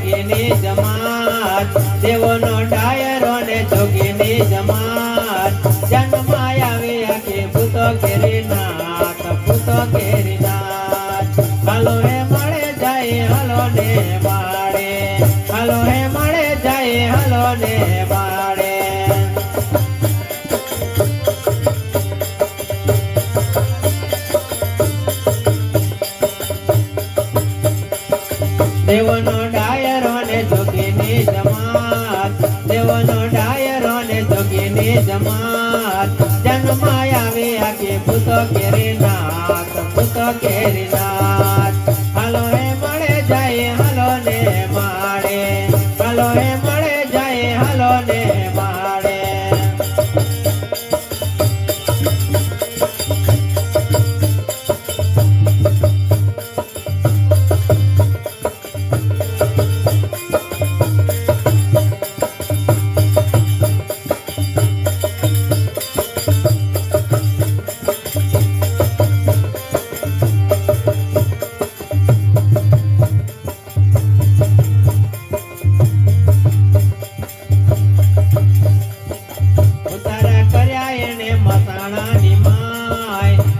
જોગીની જમાત દેવોનો ડાયરો ને જોગીની જમાત જન્માય આવે આખી ભૂતો કેરી નાથ ભૂતો કેરી નાથ હાલો હે મળે જાય હાલો ને માળે હાલો હે મળે જાય હાલો ને માળે દેવનો ડાયરો ને જોગીની જમાત દેવનો ડાયરો ને જોગીની જમાત જન્માય આવે આખી ભૂતો કેરી નાથ ભૂતો કેરી નાથ હાલો હે મળે જાય હાલો ને માળે હાલો હે મળે જાય હાલો ને માળે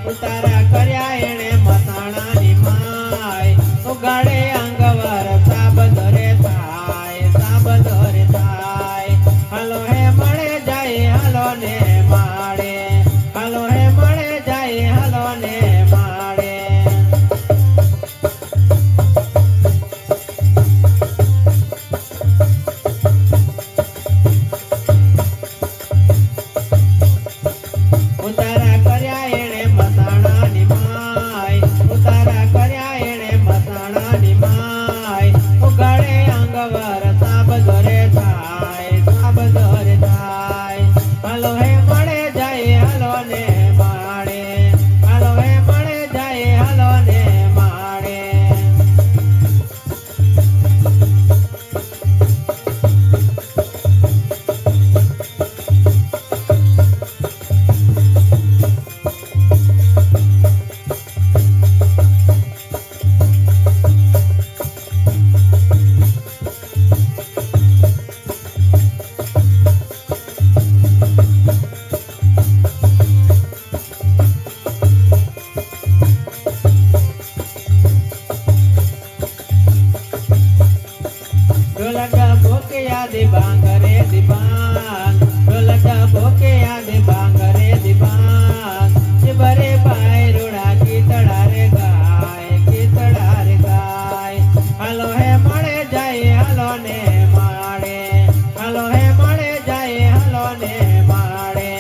ઉતારા કર્યા એને મસાણાની માય ઉગાડે અંગવાર સાબ ધરે થાય હાલો હે મળે જાય હાલો ને માળે હાલો હે મળે જાય હાલો ને માળે ઉતારા કર્યા એને મસાણાની માય ઉતારા કર્યા એને મસાણાની માય ઉગાડે અંગવાર સાબ ધરે થાય હાલો હે મળે જાય હાલો ને માળે હાલો હે મળે જાય હાલો ને માળે ઢોલક ભોકે યાદ ભાંગરે દીવાન ઢોલક ભોકે યાદ ભાંગરે દીવાન બરે ભાઈ રૂડા કીતડા રે ગાય હાલો હે મળે જાય હાલો ને માળે હાલો હે મળે જાય હાલો ને માળે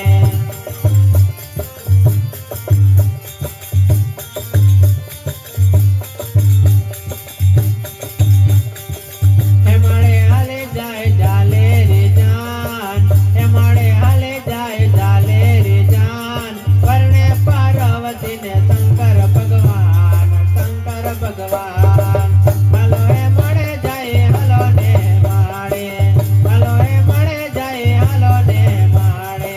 ભગવાન હાલો હે મળે જાય હાલો ને માળે હાલો હે મળે જાય હાલો ને માળે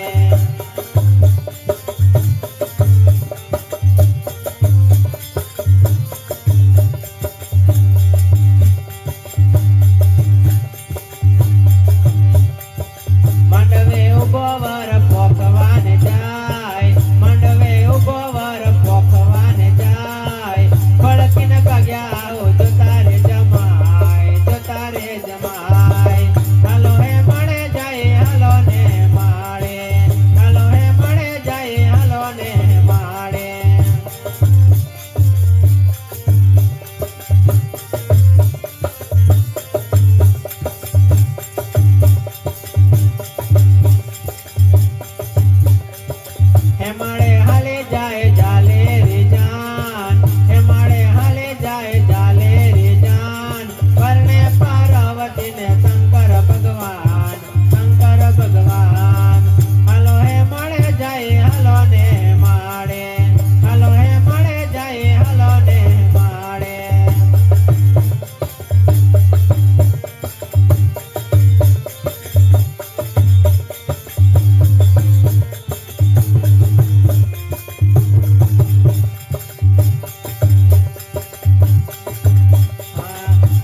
માંડવે ઉભો વર પોખવાને જાય માંડવે ઉભો વર પોખવાને જાય ફળકીને ભાગ્યા જોતા રે જમાય હાલો હે મળે જાય હાલો ને માળે હાલો હે મળે જાય હાલો ને માળે હે મળે હાલે જાય જાલે રે જાન હે મળે હાલે જાય જાલે રે જાન પરણે પાર્વતી ને શંકર ભગવાન હાલો હે મળે જાય હાલો ને માળે હાલો હે મળે જાય હાલો ને માળે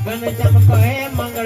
ઘન ચમકો હે મંગળ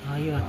હા, એ વાત.